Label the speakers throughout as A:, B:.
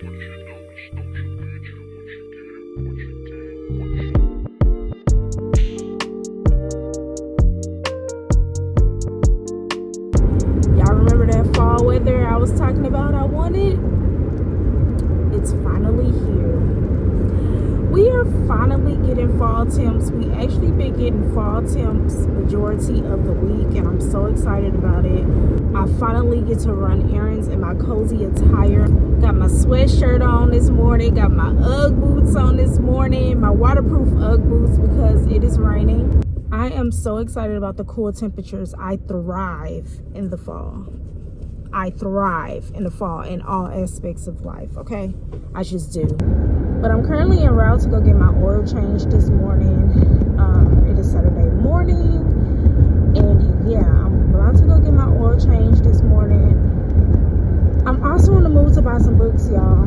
A: Y'all remember that fall weather I was talking about I wanted? It's finally here. We are finally getting fall temps. We actually been getting fall temps majority of the week, and I'm so excited about it. I finally get to run errands in my cozy attire. Got my sweatshirt on this morning, got my Ugg boots on this morning, my waterproof Ugg boots because it is raining. I am so excited about the cool temperatures. I thrive in the fall. I thrive in the fall in all aspects of life, okay? I just do. But I'm currently en route to go get my oil change this morning. It is Saturday morning. And yeah, I'm about to go get my oil change this morning. I'm also in the mood to buy some books, y'all.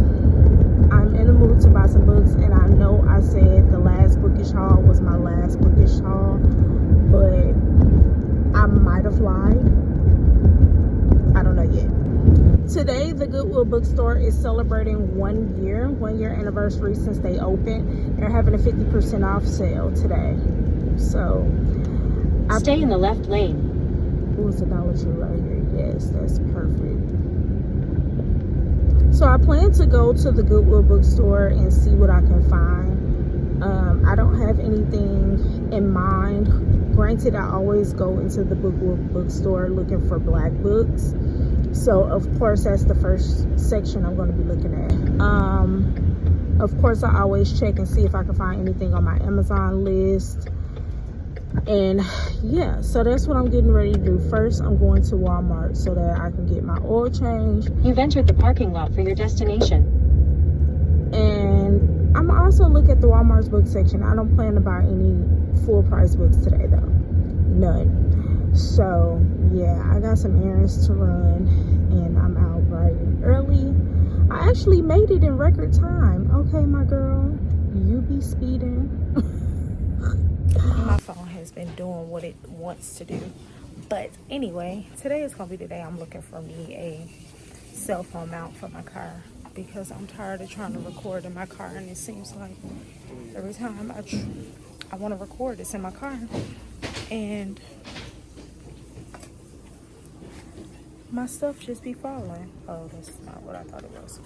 A: I'm in the mood to buy some books. And I know I said the last Bookish haul was my last Bookish haul. But I might have lied. I don't know yet. Today, the Goodwill bookstore is celebrating 1 year anniversary since they opened. They're having a 50% off sale today. So,
B: stay in the left lane.
A: Oh, it's a Dollar Tree right here. Yes, that's perfect. So I plan to go to the Goodwill bookstore and see what I can find. I don't have anything in mind. Granted, I always go into the Goodwill bookstore looking for black books. So, of course, that's the first section I'm going to be looking at. Of course, I always check and see if I can find anything on my Amazon list. And, yeah, so that's what I'm getting ready to do. First, I'm going to Walmart so that I can get my oil change.
B: You've entered the parking lot for your destination.
A: And I'm also look at the Walmart's book section. I don't plan to buy any full price books today, though. None. So, yeah, I got some errands to run, and I'm out bright and early. I actually made it in record time. Okay, my girl, you be speeding. My phone has been doing what it wants to do. But anyway, today is going to be the day I'm looking for me a cell phone mount for my car, because I'm tired of trying to record in my car, and it seems like every time I want to record, it's in my car. And my stuff just be falling. Oh, that's not what I thought it was.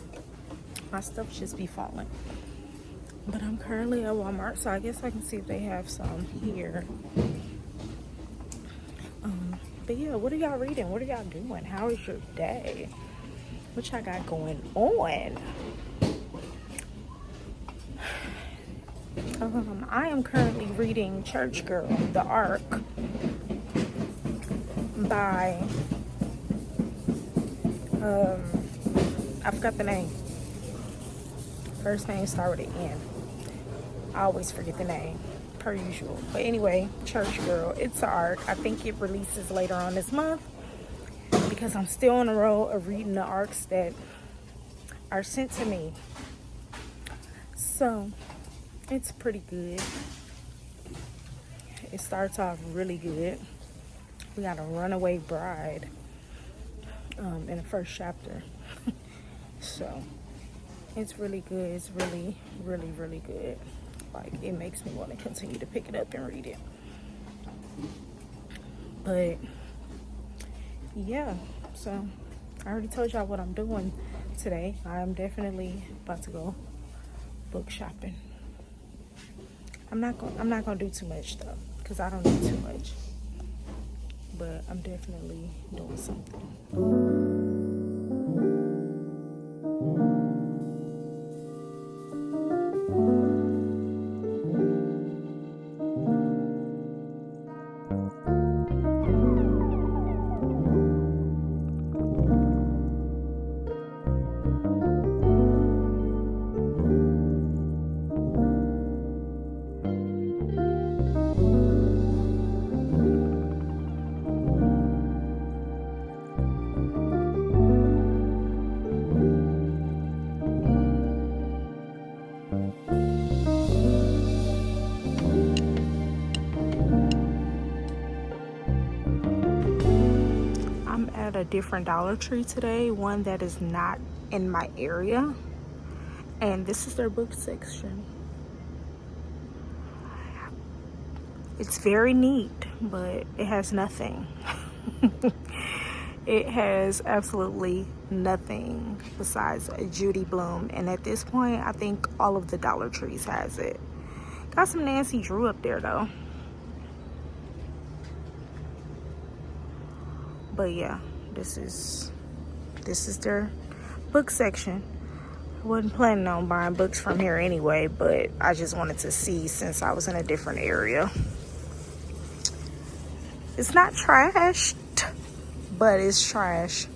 A: My stuff just be falling. But I'm currently at Walmart, so I guess I can see if they have some here. But yeah, what are y'all reading? What are y'all doing? How is your day? What y'all got going on? I am currently reading Church Girl, The Arc by I forgot the name. First name start with an N. I always forget the name, per usual. But anyway, Church Girl. It's an arc. I think it releases later on this month, because I'm still on the road of reading the arcs that are sent to me. So, it's pretty good. It starts off really good. We got a runaway bride in the first chapter. So it's really good. It's really, really, really good. Like, it makes me want to continue to pick it up and read it. But yeah, so I already told y'all what I'm doing today. I'm definitely about to go book shopping. I'm not gonna do too much though, because I don't need too much. But I'm definitely doing something. A different Dollar Tree today, one that is not in my area. And this is their book section. It's very neat, but it has nothing. It has absolutely nothing besides a Judy Blume. And at this point, I think all of the Dollar Trees has it. Got some Nancy Drew up there though. But yeah, this is their book section. I wasn't planning on buying books from here anyway, but I just wanted to see since I was in a different area. It's not trashed, but it's trash.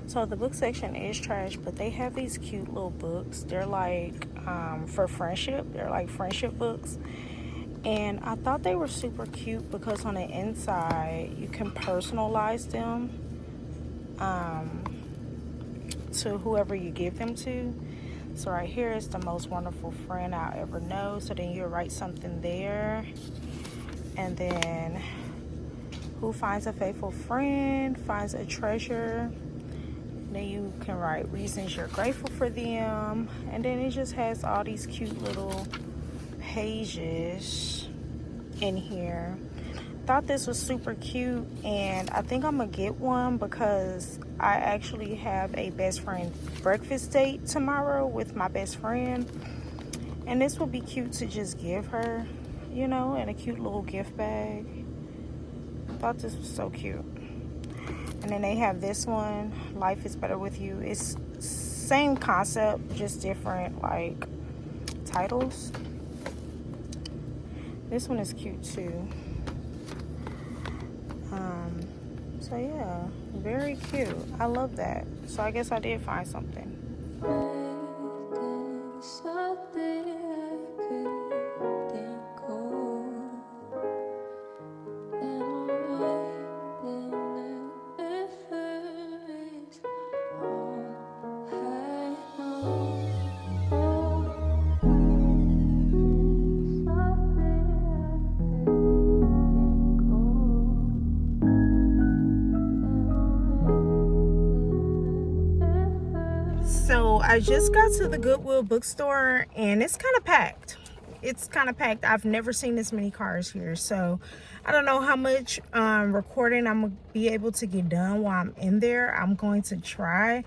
A: So the book section is trash, but they have these cute little books. They're like for friendship. They're like friendship books. And I thought they were super cute because on the inside, you can personalize them to whoever you give them to. So right here is the most wonderful friend I'll ever know. So then you write something there. And then who finds a faithful friend, finds a treasure. Then you can write reasons you're grateful for them. And then it just has all these cute little pages in here. Thought this was super cute, and I think I'm gonna get one because I actually have a best friend breakfast date tomorrow with my best friend, and this would be cute to just give her, you know, in a cute little gift bag. Thought this was so cute. And then they have this one, Life is Better With You. It's same concept, just different like titles. This one is cute too. So yeah, very cute. I love that. So I guess I did find something. So I just got to the Goodwill bookstore and it's kind of packed. I've never seen this many cars here. So I don't know how much recording I'm gonna be able to get done while I'm in there. I'm going to try,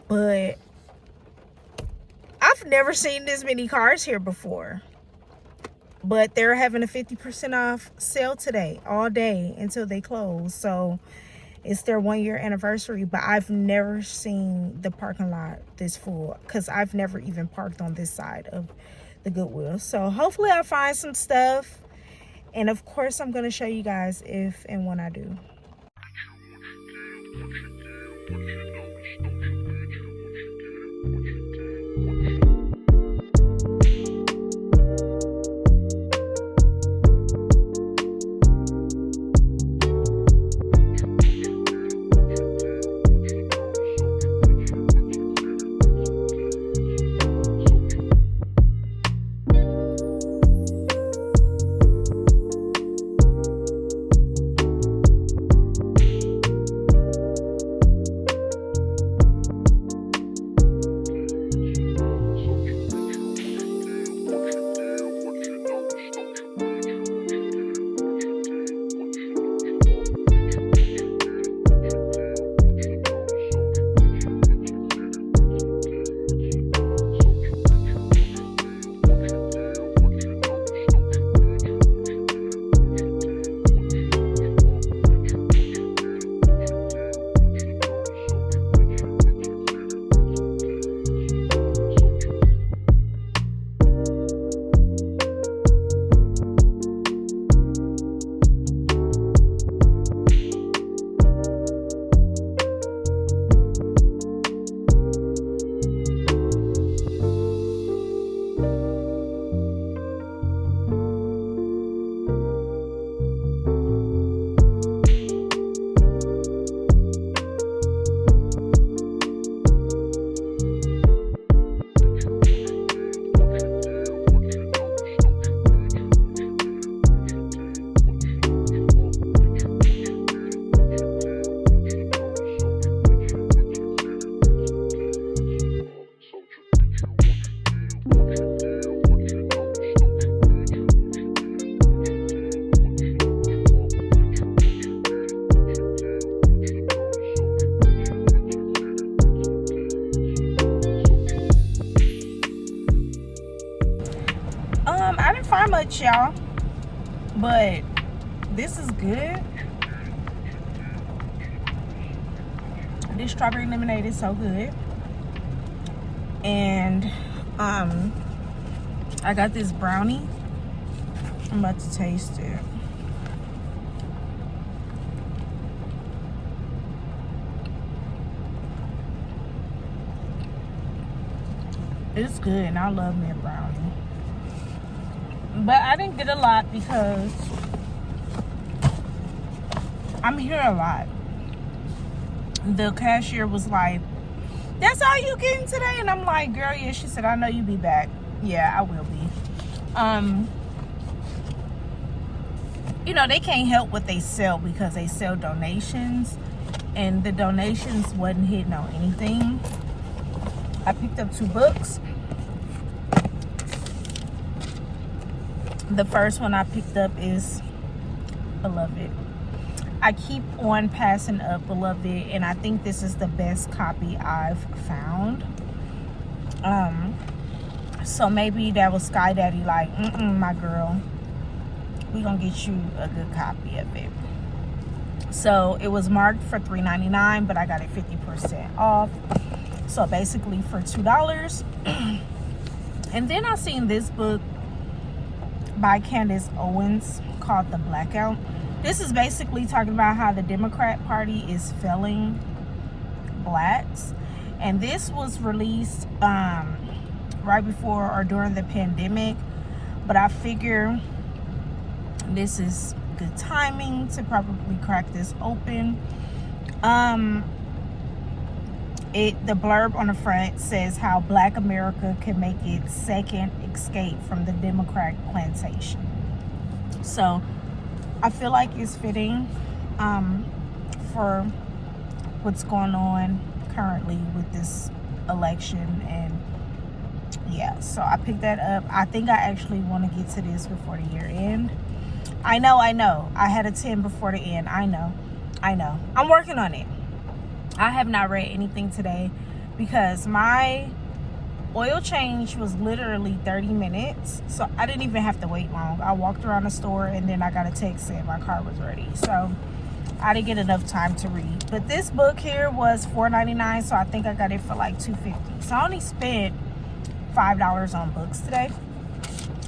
A: but I've never seen this many cars here before. But they're having a 50% off sale today, all day until they close. So it's their 1-year anniversary, but I've never seen the parking lot this full because I've never even parked on this side of the Goodwill. So hopefully I'll find some stuff. And of course, I'm going to show you guys if and when I do. much, y'all, but this is good. This strawberry lemonade is so good. And I got this brownie. I'm about to taste it. It's good, and I love me a brownie. But I didn't get a lot because I'm here a lot. The cashier was like, "That's all you getting today?" And I'm like, "Girl, yeah." She said, "I know you be back." Yeah, I will be. You know, they can't help what they sell because they sell donations, and the donations wasn't hitting on anything. I picked up 2 books. The first one I picked up is Beloved. I keep on passing up Beloved, and I think this is the best copy I've found. So maybe that was Sky Daddy like, my girl, we gonna get you a good copy of it. So it was marked for $3.99, but I got it 50% off. So basically for $2. And then I seen this book by Candace Owens called The Blackout. This is basically talking about how the Democrat Party is failing blacks. And this was released right before or during the pandemic. But I figure this is good timing to probably crack this open. The blurb on the front says how Black America can make its second escape from the Democratic plantation. So I feel like it's fitting for what's going on currently with this election. And yeah, so I picked that up. I think I actually want to get to this before the year end. I know. I had a 10 before the end. I know. I'm working on it. I have not read anything today because my oil change was literally 30 minutes. So I didn't even have to wait long. I walked around the store and then I got a text saying my car was ready. So I didn't get enough time to read. But this book here was $4.99, so I think I got it for like $2.50. So I only spent $5 on books today.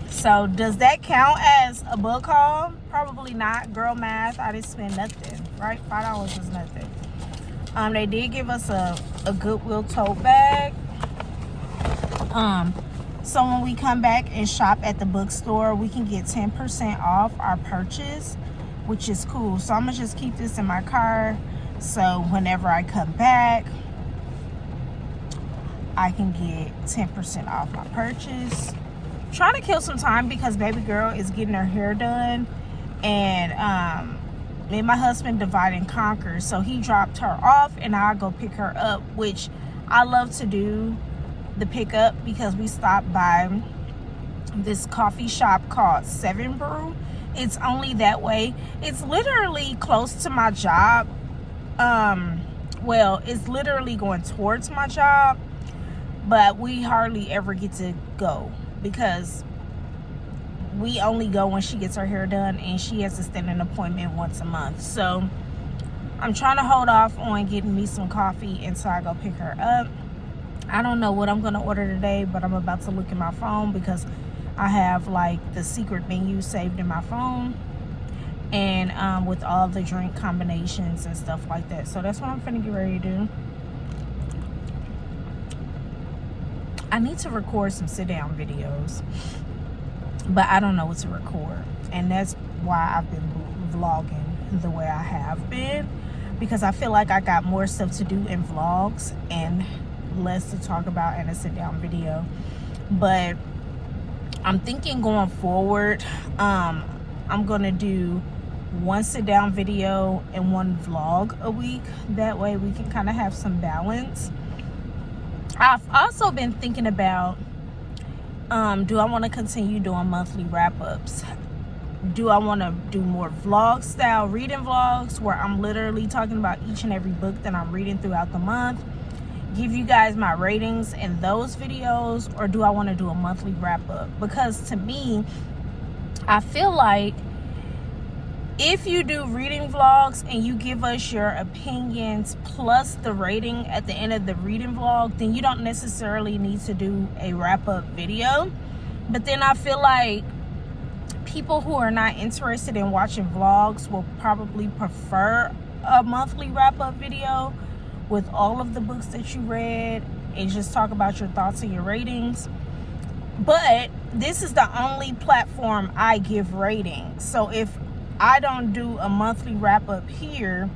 A: So does that count as a book haul? Probably not. Girl math, I didn't spend nothing, right? $5 was nothing. They did give us a Goodwill tote bag. So when we come back and shop at the bookstore, we can get 10% off our purchase, which is cool. So I'm gonna just keep this in my car, so whenever I come back, I can get 10% off my purchase. Trying to kill some time because baby girl is getting her hair done, and me and my husband divide and conquer. So he dropped her off and I'll go pick her up, which I love to do the pickup because we stopped by this coffee shop called 7 Brew. It's only that way. It's literally close to my job. Well, it's literally going towards my job, but we hardly ever get to go because we only go when she gets her hair done, and she has to stand an appointment once a month. So I'm trying to hold off on getting me some coffee until I go pick her up. I don't know what I'm going to order today, but I'm about to look at my phone because I have like the secret menu saved in my phone, and with all the drink combinations and stuff like that. So that's what I'm finna get ready to do. I need to record some sit down videos, but I don't know what to record, and that's why I've been vlogging the way I have been, because I feel like I got more stuff to do in vlogs and less to talk about in a sit down video. But I'm thinking going forward, I'm gonna do one sit down video and one vlog a week. That way we can kind of have some balance. I've also been thinking about, do I want to continue doing monthly wrap-ups? Do I want to do more vlog style reading vlogs where I'm literally talking about each and every book that I'm reading throughout the month, give you guys my ratings in those videos? Or do I want to do a monthly wrap-up? Because to me, I feel like if you do reading vlogs and you give us your opinions plus the rating at the end of the reading vlog, then you don't necessarily need to do a wrap-up video. But then I feel like people who are not interested in watching vlogs will probably prefer a monthly wrap-up video with all of the books that you read and just talk about your thoughts and your ratings. But this is the only platform I give ratings. So if I don't do a monthly wrap-up here,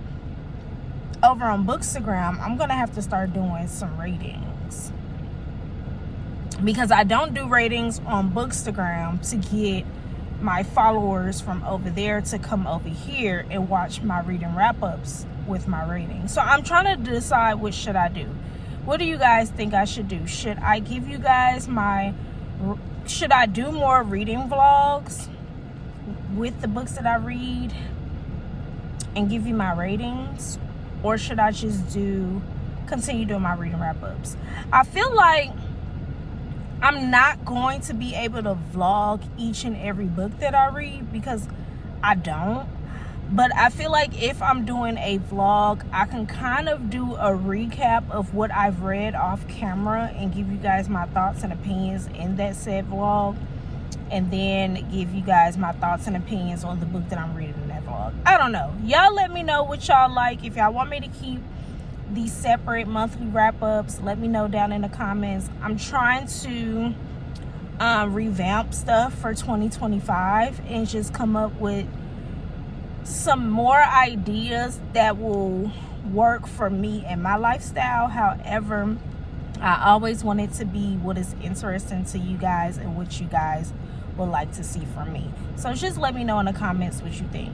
A: over on Bookstagram, I'm gonna have to start doing some ratings, because I don't do ratings on Bookstagram to get my followers from over there to come over here and watch my reading wrap-ups with my ratings. So I'm trying to decide, what should I do? What do you guys think I should do? Should I give you guys should I do more reading vlogs with the books that I read and give you my ratings? Or should I just continue doing my reading wrap-ups? I feel like I'm not going to be able to vlog each and every book that I read, because I don't. But I feel like if I'm doing a vlog, I can kind of do a recap of what I've read off camera and give you guys my thoughts and opinions in that said vlog, and then give you guys my thoughts and opinions on the book that I'm reading in that vlog. I don't know. Y'all let me know what y'all like. If y'all want me to keep these separate monthly wrap-ups, let me know down in the comments. I'm trying to revamp stuff for 2025 and just come up with some more ideas that will work for me and my lifestyle. However, I always want it to be what is interesting to you guys and what you guys would like to see from me. So just let me know in the comments what you think.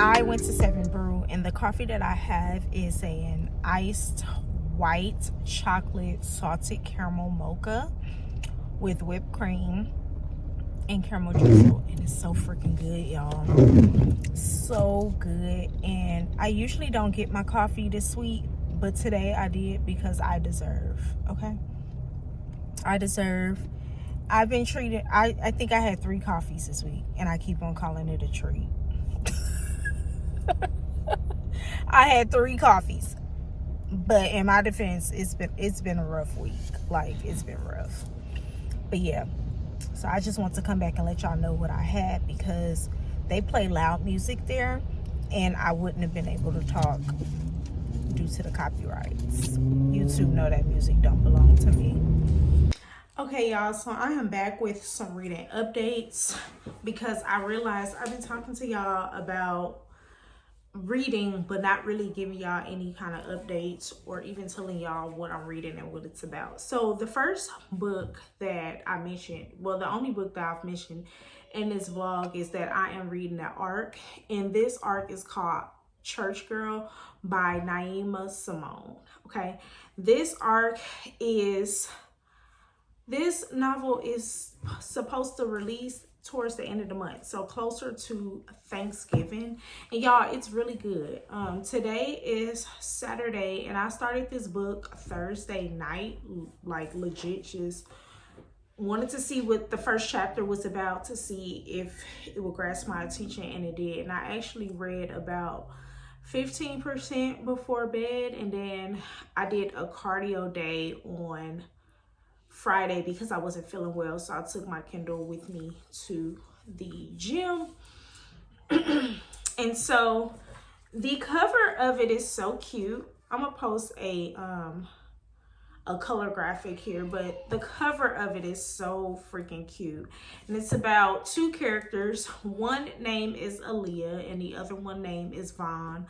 A: I went to 7 Brew, and the coffee that I have is an iced white chocolate salted caramel mocha with whipped cream and caramel drizzle, and it's so freaking good, y'all. So good. And I usually don't get my coffee this sweet, but today I did, because I deserve. Okay, I deserve. I've been treated, I think I had 3 coffees this week, and I keep on calling it a treat. I had 3 coffees, but in my defense, it's been a rough week. Like, it's been rough. But yeah, so I just want to come back and let y'all know what I had, because they play loud music there, and I wouldn't have been able to talk due to the copyrights. YouTube know that music don't belong to me. Okay, y'all, so I am back with some reading updates, because I realized I've been talking to y'all about reading but not really giving y'all any kind of updates or even telling y'all what I'm reading and what it's about. So the first book that I mentioned, well, the only book that I've mentioned in this vlog, is that I am reading an arc, and this arc is called Church Girl by Naima Simone. Okay, this novel is supposed to release towards the end of the month, so closer to Thanksgiving. And y'all, it's really good. Today is Saturday, and I started this book Thursday night, like legit just wanted to see what the first chapter was about, to see if it would grasp my attention, and it did. And I actually read about 15% before bed, and then I did a cardio day on Friday because I wasn't feeling well, so I took my Kindle with me to the gym. And so the cover of it is so cute. I'm gonna post a color graphic here, but the cover of it is so freaking cute. And it's about two characters. One name is Aaliyah and the other one name is Vaughn.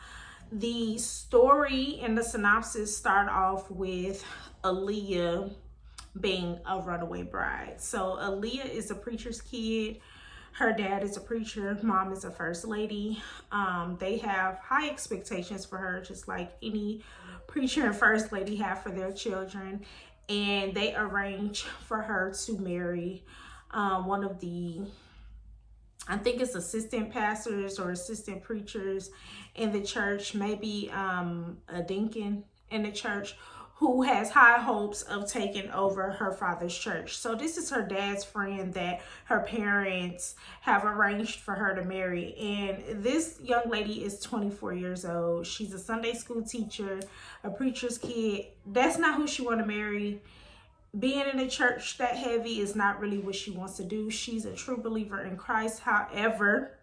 A: The story and the synopsis start off with Aaliyah being a runaway bride. So Aaliyah is a preacher's kid. Her dad is a preacher. Mom is a first lady. They have high expectations for her, just like any preacher and first lady have for their children. And they arrange for her to marry one of the, I think it's assistant pastors or assistant preachers in the church, maybe a deacon in the church, who has high hopes of taking over her father's church. So this is her dad's friend that her parents have arranged for her to marry. And this young lady is 24 years old. She's a Sunday school teacher, a preacher's kid. That's not who she want to marry. Being in a church that heavy is not really what she wants to do. She's a true believer in Christ. However,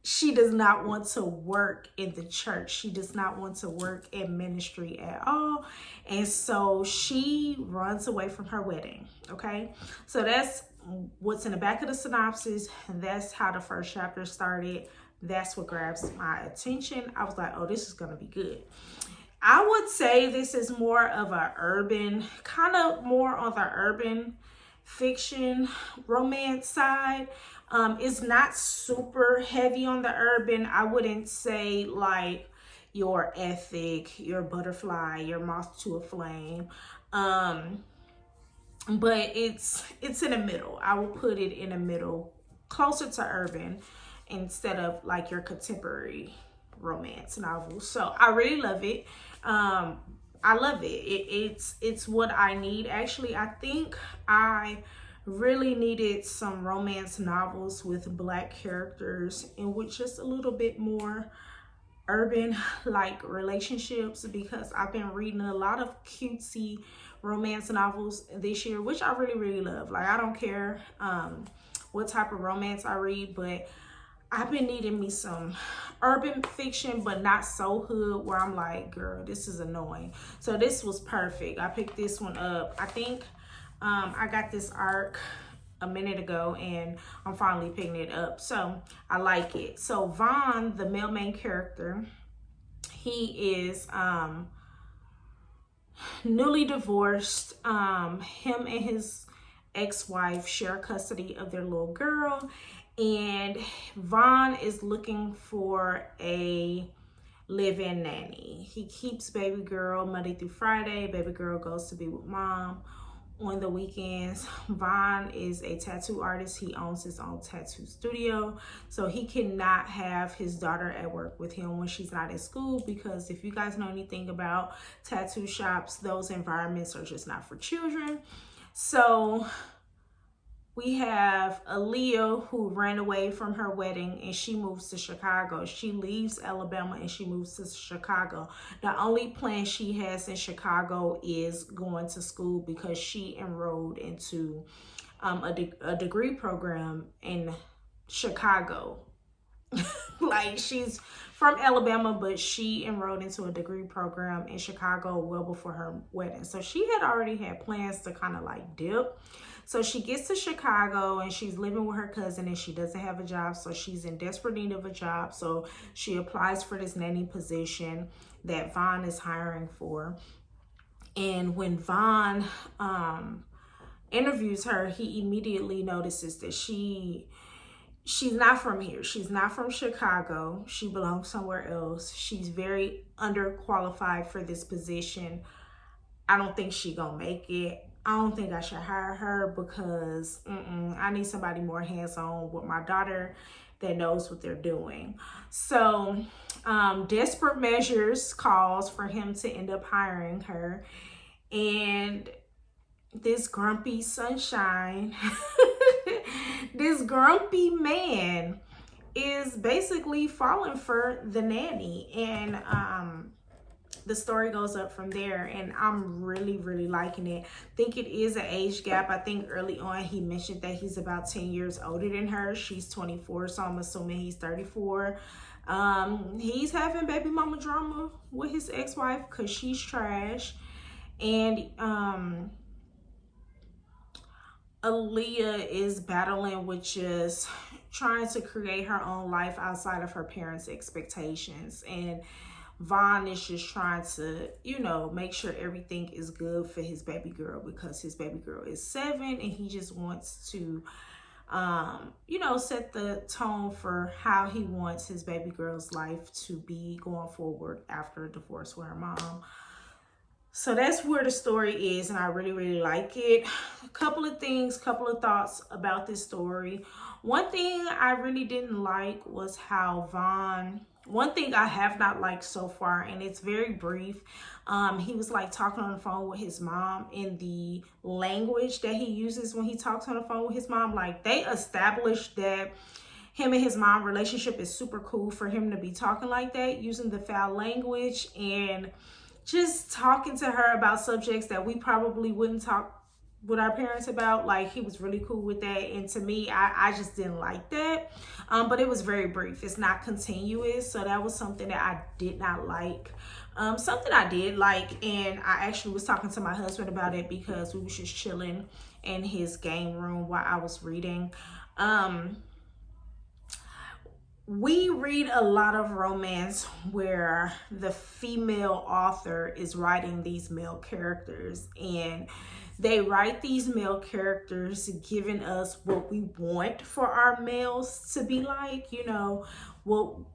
A: she does not want to work in the church. She does not want to work in ministry at all. And so she runs away from her wedding. Okay. So that's what's in the back of the synopsis. And that's how the first chapter started. That's what grabs my attention. I was like, oh, this is going to be good. I would say this is more of a urban, kind of more on the urban fiction romance side. It's not super heavy on the urban. I wouldn't say like your Ethic, your Butterfly, your Moth to a Flame. But it's in the middle. I will put it in the middle, closer to urban instead of like your contemporary romance novel. So I really love it. I love it. It's what I need. Actually, I think I really needed some romance novels with Black characters and with just a little bit more urban like relationships, because I've been reading a lot of cutesy romance novels this year, which I really love. Like, I don't care what type of romance I read, but I've been needing me some urban fiction, but not so hood where I'm like, girl, this is annoying. So this was perfect. I picked this one up. I think I got this arc a minute ago and I'm finally picking it up. So I like it. So Vaughn, the male main character, he is newly divorced. Him and his ex-wife share custody of their little girl. And Vaughn is looking for a live-in nanny. He keeps baby girl Monday through Friday. Baby girl goes to be with mom on the weekends. Vaughn is a tattoo artist. He owns his own tattoo studio. So he cannot have his daughter at work with him when she's not in school, because if you guys know anything about tattoo shops, those environments are just not for children. So we have Aaliyah, who ran away from her wedding and she moves to Chicago. She leaves Alabama and she moves to Chicago. The only plan she has in Chicago is going to school, because she enrolled into a degree program in Chicago. Like, she's from Alabama, but she enrolled into a degree program in Chicago well before her wedding. So she had already had plans to kind of like dip. So she gets to Chicago and she's living with her cousin and she doesn't have a job. So she's in desperate need of a job. So she applies for this nanny position that Vaughn is hiring for. And when Vaughn interviews her, he immediately notices that she's not from here. She's not from Chicago. She belongs somewhere else. She's very underqualified for this position. I don't think she gonna make it. I don't think I should hire her, because I need somebody more hands-on with my daughter that knows what they're doing. So Desperate Measures calls for him to end up hiring her. And this grumpy sunshine, this grumpy man is basically falling for the nanny. And the story goes up from there, and I'm really liking it. I think it is an age gap. I think early on he mentioned that he's about 10 years older than her. She's 24, so I'm assuming he's 34. He's having baby mama drama with his ex-wife because she's trash, and Aaliyah is battling with just trying to create her own life outside of her parents' expectations, and Vaughn is just trying to, you know, make sure everything is good for his baby girl, because his baby girl is 7 and he just wants to, you know, set the tone for how he wants his baby girl's life to be going forward after a divorce with her mom. So that's where the story is, and I really like it. A couple of thoughts about this story. One thing I really didn't like was how one thing I have not liked so far, and it's very brief. He was like talking on the phone with his mom in the language that he uses when he talks on the phone with his mom. Like, they established that him and his mom relationship is super cool for him to be talking like that, using the foul language and just talking to her about subjects that we probably wouldn't talk with our parents about. Like, he was really cool with that, and to me, I just didn't like that. But it was very brief. It's not continuous, so that was something that I did not like. Something I did like, and I actually was talking to my husband about it because we was just chilling in his game room while I was reading. We read a lot of romance where the female author is writing these male characters, and they write these male characters giving us what we want for our males to be like, you know. Well,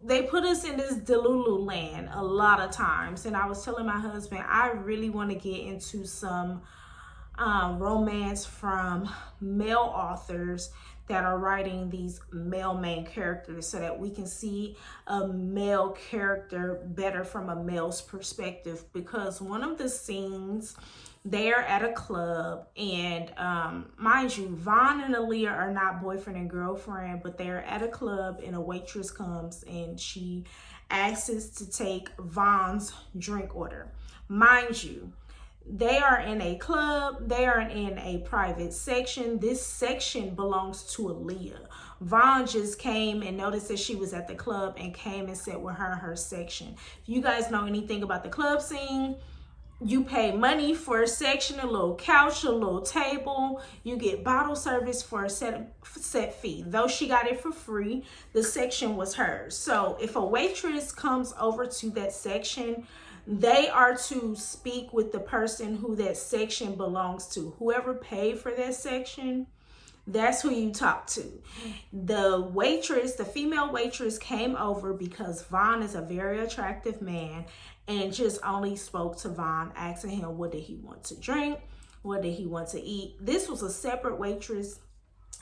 A: they put us in this Delulu land a lot of times, and I was telling my husband I really want to get into some romance from male authors that are writing these male main characters, so that we can see a male character better from a male's perspective. Because one of the scenes, they're at a club, and mind you, Vaughn and Aaliyah are not boyfriend and girlfriend, but they're at a club, and a waitress comes and she asks to take Vaughn's drink order. Mind you, they are in a club. They are in a private section. This section belongs to Aaliyah. Vaughn just came and noticed that she was at the club and came and sat with her in her section. If you guys know anything about the club scene, you pay money for a section, a little couch, a little table. You get bottle service for a set fee. Though she got it for free, the section was hers. So if a waitress comes over to that section, they are to speak with the person who that section belongs to. Whoever paid for that section, that's who you talk to. The waitress, the female waitress, came over because Vaughn is a very attractive man, and just only spoke to Vaughn, asking him what did he want to drink, what did he want to eat. This was a separate waitress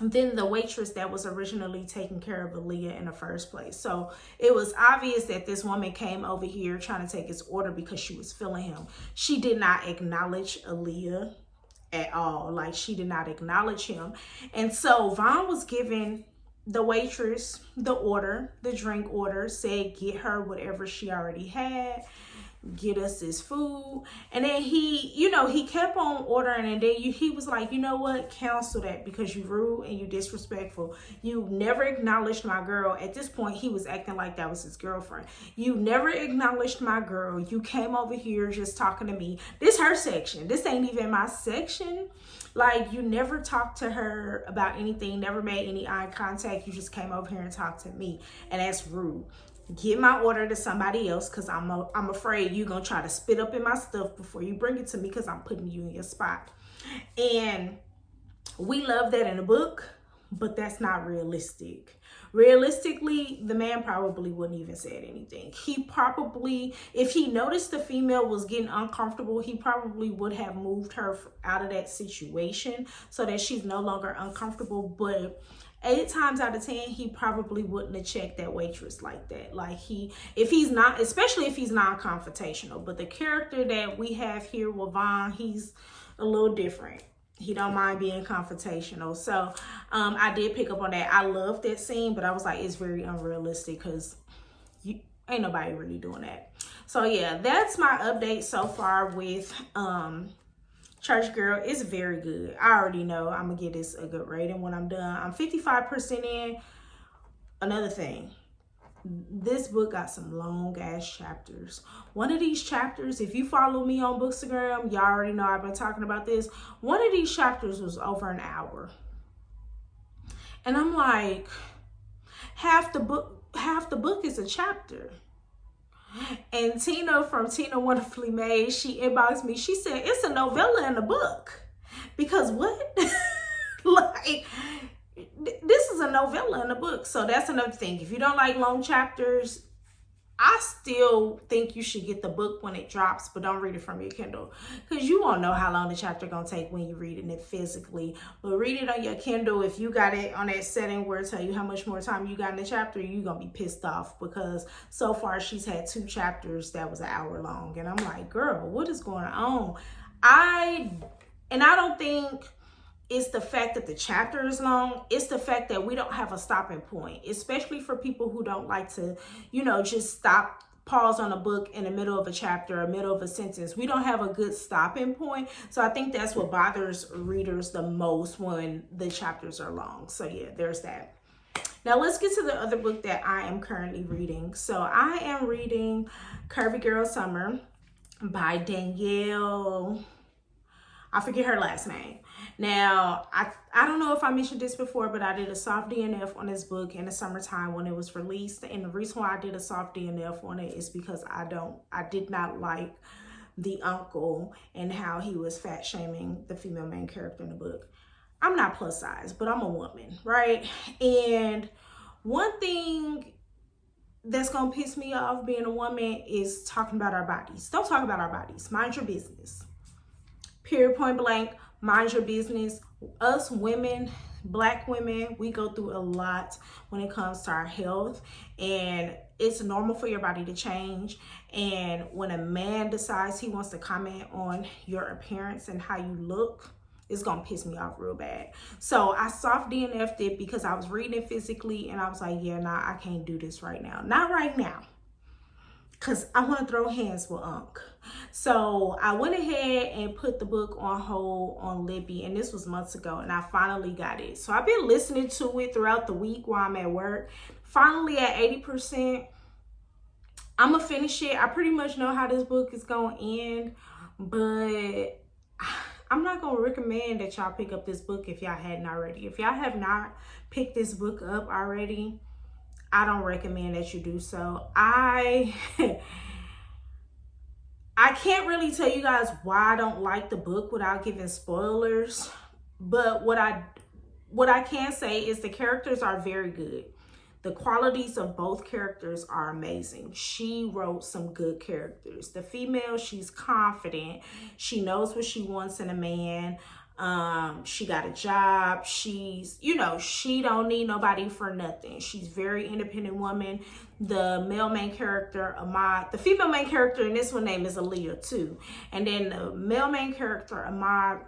A: than the waitress that was originally taking care of Aaliyah in the first place. So it was obvious that this woman came over here trying to take his order because she was feeling him. She did not acknowledge Aaliyah at all. Like, she did not acknowledge him. And so Vaughn was giving the waitress the order, the drink order, said get her whatever she already had, get us this food. And then he kept on ordering, and then he was like, you know what, cancel that, because you rude and you disrespectful. You never acknowledged my girl. At this point, he was acting like that was his girlfriend. You never acknowledged my girl. You came over here just talking to me. This her section. This ain't even my section. Like, you never talked to her about anything, never made any eye contact. You just came over here and talked to me, and that's rude. Give my order to somebody else, because I'm afraid you're going to try to spit up in my stuff before you bring it to me, because I'm putting you in your spot. And we love that in a book, but that's not realistic. Realistically, the man probably wouldn't even said anything. He probably, if he noticed the female was getting uncomfortable, he probably would have moved her out of that situation so that she's no longer uncomfortable. But 8 times out of 10, he probably wouldn't have checked that waitress like that. Like, especially if he's non-confrontational. But the character that we have here with Vaughn, he's a little different. He don't mind being confrontational. So I did pick up on that. I love that scene, but I was like, it's very unrealistic, because Ain't nobody really doing that. So yeah, that's my update so far with Church Girl. It's very good. I already know I'm gonna give this a good rating when I'm done. I'm 55% in. Another thing, this book got some long ass chapters. One of these chapters, if you follow me on Bookstagram, y'all already know I've been talking about this. One of these chapters was over an hour. And I'm like, half the book is a chapter. And Tina from Tina Wonderfully Made, she inboxed me. She said, it's a novella in a book. Because what? Like, this is a novella in a book. So that's another thing. If you don't like long chapters, I still think you should get the book when it drops, but don't read it from your Kindle, because you won't know how long the chapter gonna take when you're reading it physically. But read it on your Kindle. If you got it on that setting where it tell you how much more time you got in the chapter, you're gonna be pissed off, because so far she's had 2 chapters that was an hour long, and I'm like, girl, what is going on? I don't think it's the fact that the chapter is long. It's the fact that we don't have a stopping point, especially for people who don't like to, just pause on a book in the middle of a chapter or middle of a sentence. We don't have a good stopping point. So I think that's what bothers readers the most when the chapters are long. So yeah, there's that. Now let's get to the other book that I am currently reading. So I am reading Curvy Girl Summer by Danielle. I forget her last name. Now, I don't know if I mentioned this before, but I did a soft DNF on this book in the summertime when it was released. And the reason why I did a soft DNF on it is because I did not like the uncle and how he was fat shaming the female main character in the book. I'm not plus size, but I'm a woman, right? And one thing that's gonna piss me off being a woman is talking about our bodies. Don't talk about our bodies. Mind your business. Period, point blank. Mind your business. Us women, Black women, we go through a lot when it comes to our health, and it's normal for your body to change. And when a man decides he wants to comment on your appearance and how you look, it's gonna piss me off real bad. So I soft DNF'd it because I was reading it physically, and I was like, yeah, nah, I can't do this right now. Not right now, because I want to throw hands with Unc. So I went ahead and put the book on hold on Libby, and this was months ago, and I finally got it. So I've been listening to it throughout the week while I'm at work. Finally at 80%. I'm going to finish it. I pretty much know how this book is going to end, but I'm not going to recommend that y'all pick up this book if y'all hadn't already. If y'all have not picked this book up already, I don't recommend that you do so. I can't really tell you guys why I don't like the book without giving spoilers, but what I can say is the characters are very good. The qualities of both characters are amazing. She wrote some good characters. The female, she's confident. She knows what she wants in a man. She got a job. She's, she don't need nobody for nothing. She's very independent woman. The male main character, Ahmad, the female main character in this one name is Aaliyah too. And then the male main character, Ahmad,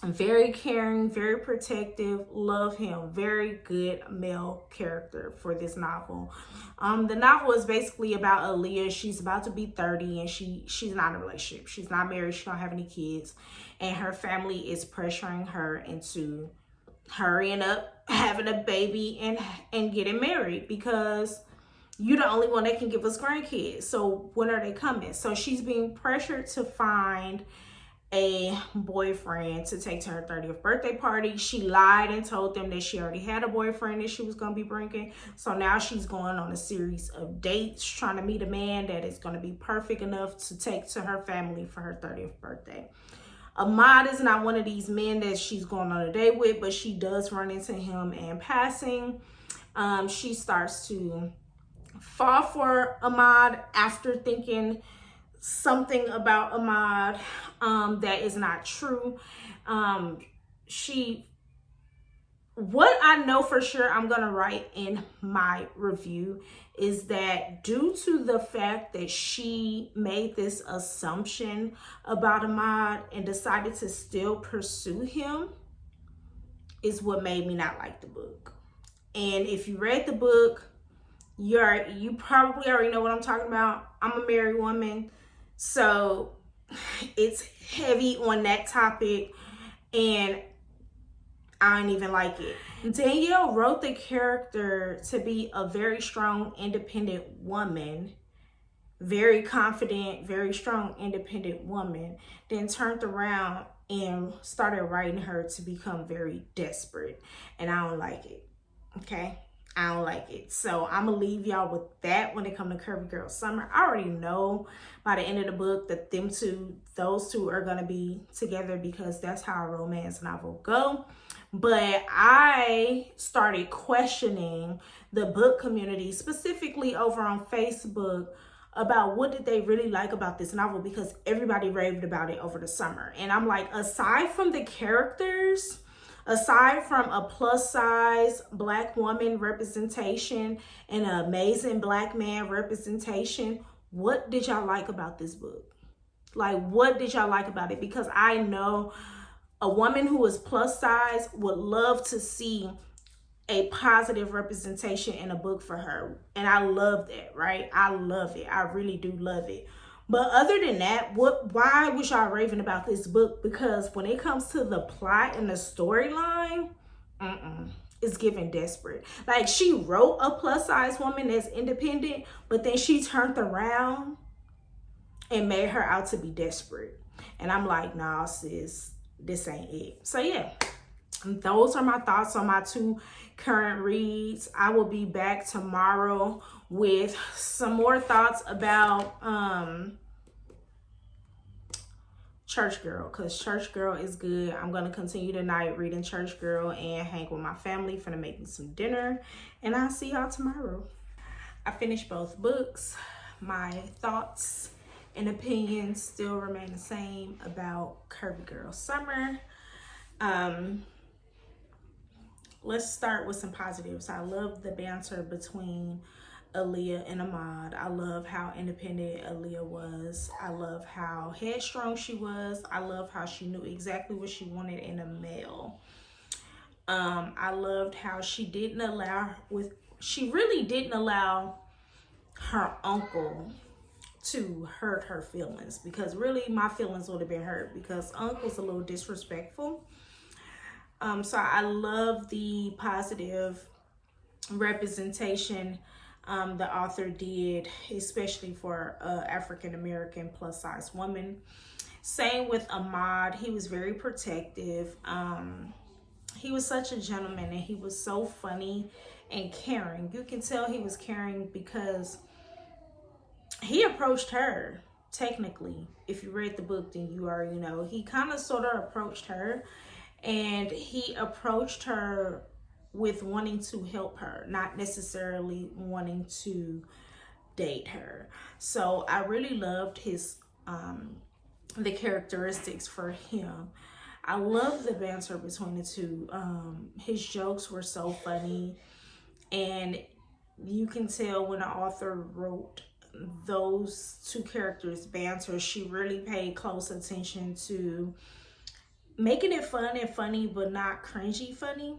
A: very caring, very protective, love him. Very good male character for this novel. The novel is basically about Aaliyah. She's about to be 30 and she's not in a relationship. She's not married. She don't have any kids. And her family is pressuring her into hurrying up, having a baby, and getting married, because you're the only one that can give us grandkids. So when are they coming? So she's being pressured to find a boyfriend to take to her 30th birthday party. She lied and told them that she already had a boyfriend that she was going to be bringing. So now she's going on a series of dates, trying to meet a man that is going to be perfect enough to take to her family for her 30th birthday. Ahmad is not one of these men that she's going on a date with, but she does run into him in passing. She starts to fall for Ahmad after thinking something about Ahmad that is not true. What I know for sure I'm gonna write in my review is that due to the fact that she made this assumption about Ahmad and decided to still pursue him is what made me not like the book. And if you read the book, You probably already know what I'm talking about. I'm a married woman, so it's heavy on that topic, and I don't even like it. Danielle wrote the character to be a very strong, independent woman, very confident, very strong, independent woman, then turned around and started writing her to become very desperate. And I don't like it. Okay? I don't like it. So I'm gonna leave y'all with that when it comes to Curvy Girl Summer. I already know by the end of the book that those two are gonna be together because that's how a romance novel go. But I started questioning the book community, specifically over on Facebook, about what did they really like about this novel, because everybody raved about it over the summer. And I'm like, aside from the characters, aside from a plus size Black woman representation and an amazing Black man representation, what did y'all like about this book? Like, what did y'all like about it? Because I know a woman who is plus size would love to see a positive representation in a book for her. And I love that, right? I love it. I really do love it. But other than that, why was y'all raving about this book? Because when it comes to the plot and the storyline, it's giving desperate. Like, she wrote a plus size woman that's independent, but then she turned around and made her out to be desperate. And I'm like, nah, sis, this ain't it. So yeah, those are my thoughts on my two current reads. I will be back tomorrow with some more thoughts about Church Girl, because Church Girl is good. I'm going to continue tonight reading Church Girl and hang with my family, finna make me some dinner, and I'll see y'all tomorrow. I finished both books. My thoughts and opinions still remain the same about Curvy Girl Summer. Let's start with some positives. I love the banter between Aaliyah and Ahmad. I love how independent Aaliyah was. I love how headstrong she was. I love how she knew exactly what she wanted in a male. I loved how she really didn't allow her uncle to hurt her feelings, because really my feelings would have been hurt because uncle's a little disrespectful. So I love the positive representation the author did, especially for African-American plus size woman. Same with Ahmad. He was very protective. He was such a gentleman, and he was so funny and caring. You can tell he was caring because he approached her. Technically, if you read the book, then you already know. He kind of sort of approached her, and he approached her with wanting to help her, not necessarily wanting to date her. So I really loved his the characteristics for him. I love the banter between the two. His jokes were so funny, and you can tell when the author wrote those two characters' banter, she really paid close attention to making it fun and funny, but not cringy funny.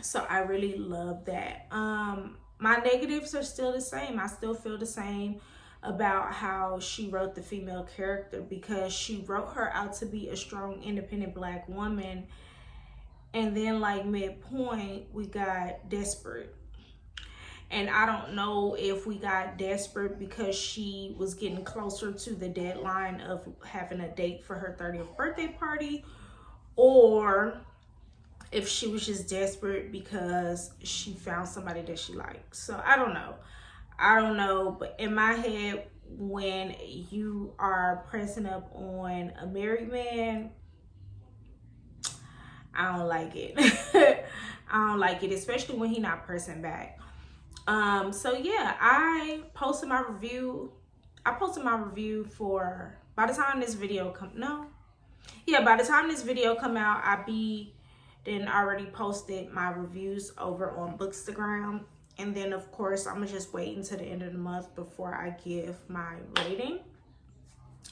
A: So I really love that. My negatives are still the same. I still feel the same about how she wrote the female character, because she wrote her out to be a strong, independent Black woman, and then like midpoint we got desperate. And I don't know if we got desperate because she was getting closer to the deadline of having a date for her 30th birthday party, or if she was just desperate because she found somebody that she liked. So I don't know, but in my head, when you are pressing up on a married man, I don't like it. I don't like it, especially when he's not pressing back. So yeah, I posted my review for, by the time this video come out, I then already posted my reviews over on Bookstagram. And then of course I'm gonna just wait until the end of the month before I give my rating.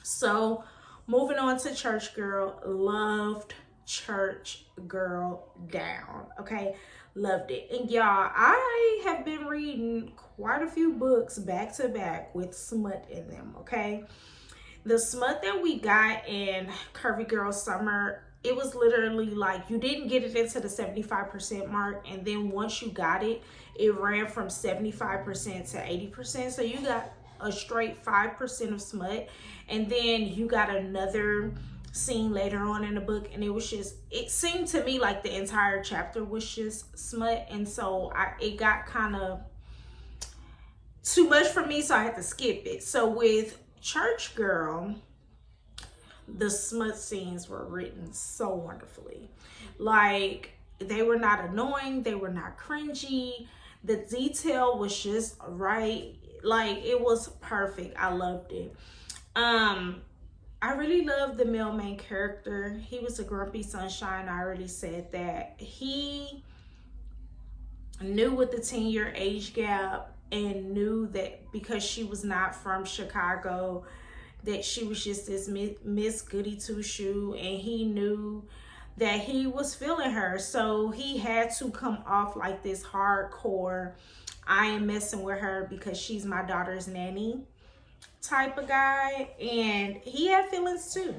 A: So moving on to Church Girl. Loved Church Girl down. Okay, Loved it. And y'all, I have been reading quite a few books back to back with smut in them, okay? The smut that we got in Curvy Girl Summer, it was literally like you didn't get it into the 75% mark, and then once you got it, it ran from 75% to 80%. So you got a straight 5% of smut, and then you got another scene later on in the book, and it seemed to me like the entire chapter was just smut, and so it got kind of too much for me, so I had to skip it. So with Church Girl, the smut scenes were written so wonderfully. Like, they were not annoying, they were not cringy, the detail was just right. Like, it was perfect. I loved it. I really loved the male main character. He was a grumpy sunshine. I already said that. He knew with the 10-year age gap, and knew that because she was not from Chicago, that she was just this Miss Goody Two-Shoe, and he knew that he was feeling her. So he had to come off like this hardcore, I am messing with her because she's my daughter's nanny type of guy. And he had feelings too.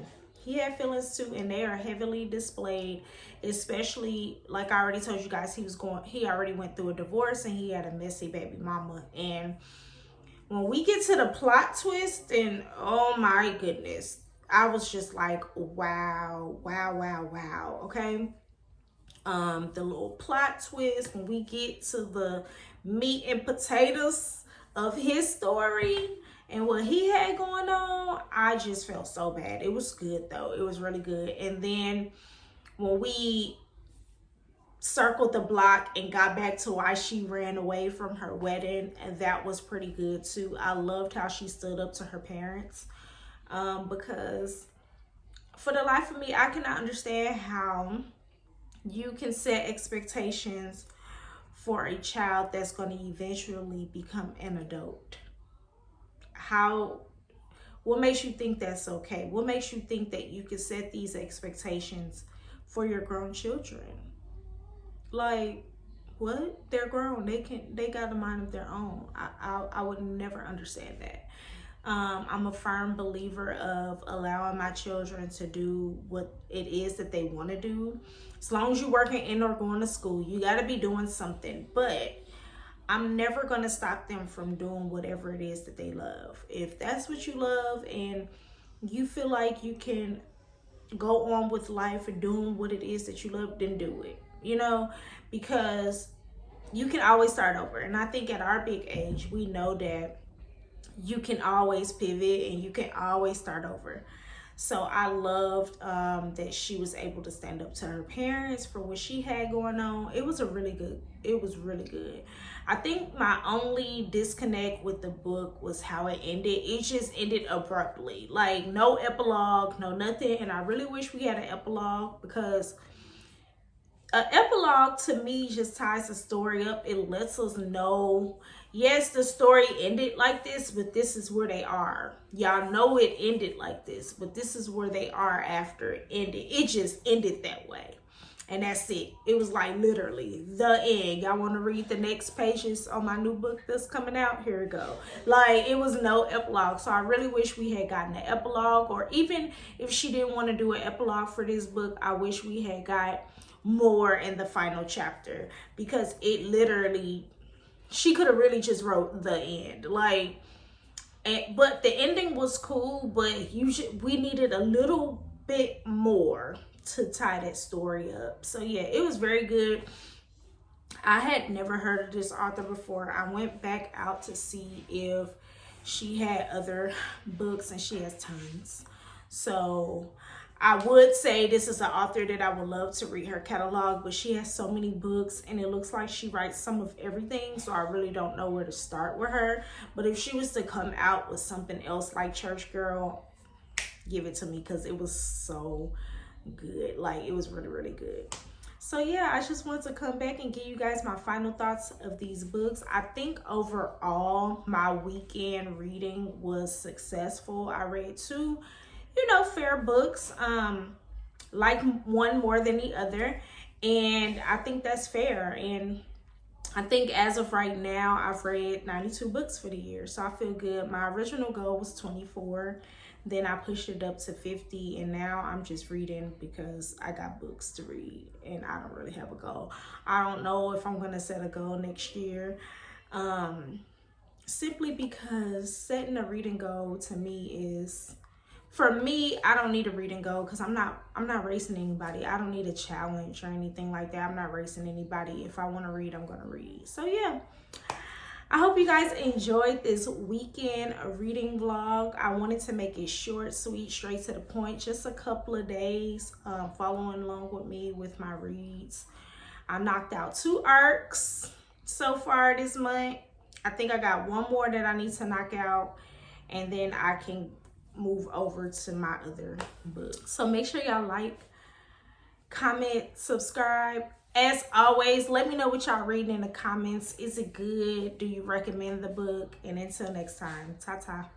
A: And they are heavily displayed, especially, like I already told you guys, he already went through a divorce, and he had a messy baby mama. And when we get to the plot twist, and oh my goodness, I was just like, wow, okay? The little plot twist, when we get to the meat and potatoes of his story and what he had going on, I just felt so bad. It was good though. It was really good. And then when we circled the block and got back to why she ran away from her wedding, and that was pretty good too. I loved how she stood up to her parents, because for the life of me, I cannot understand how you can set expectations for a child that's going to eventually become an adult. What makes you think that's okay? What makes you think that you can set these expectations for your grown children? Like, what? They're grown. They got a mind of their own. I would never understand that. I'm a firm believer of allowing my children to do what it is that they want to do. As long as you're working in or going to school, you got to be doing something. But I'm never going to stop them from doing whatever it is that they love. If that's what you love and you feel like you can go on with life and doing what it is that you love, then do it. You know, because you can always start over. And I think at our big age, we know that you can always pivot and you can always start over. So I loved that she was able to stand up to her parents for what she had going on. It was really good. I think my only disconnect with the book was how it ended. It just ended abruptly. Like, no epilogue, no nothing. And I really wish we had an epilogue, because an epilogue to me just ties the story up. It lets us know, yes, the story ended like this, but this is where they are. Y'all know it ended like this, but this is where they are after it ended. It just ended that way. And that's it. It was like literally the end. Y'all want to read the next pages on my new book that's coming out? Here we go. Like, it was no epilogue. So I really wish we had gotten an epilogue, or even if she didn't want to do an epilogue for this book, I wish we had got more in the final chapter, because it literally, she could have really just wrote the end. Like, but the ending was cool, but we needed a little bit more to tie that story up. So yeah, it was very good. I had never heard of this author before. I went back out to see if she had other books, and she has tons. So I would say this is an author that I would love to read her catalog, but she has so many books, and it looks like she writes some of everything, so I really don't know where to start with her. But if she was to come out with something else like Church Girl, give it to me, because it was so good. Like, it was really good. So yeah, I just wanted to come back and give you guys my final thoughts of these books. I think overall my weekend reading was successful. I read two, fair books, like one more than the other. And I think that's fair. And I think as of right now, I've read 92 books for the year. So I feel good. My original goal was 24. Then I pushed it up to 50. And now I'm just reading because I got books to read. And I don't really have a goal. I don't know if I'm going to set a goal next year. Simply because setting a reading goal to me is... For me, I don't need a reading goal because I'm not racing anybody. I don't need a challenge or anything like that. I'm not racing anybody. If I want to read, I'm going to read. So yeah, I hope you guys enjoyed this weekend reading vlog. I wanted to make it short, sweet, straight to the point. Just a couple of days following along with me with my reads. I knocked out 2 arcs so far this month. I think I got 1 more that I need to knock out. And then I can move over to my other book. So make sure y'all like, comment, subscribe. As always, let me know what y'all reading in the comments. Is it good? Do you recommend the book? And until next time, ta-ta.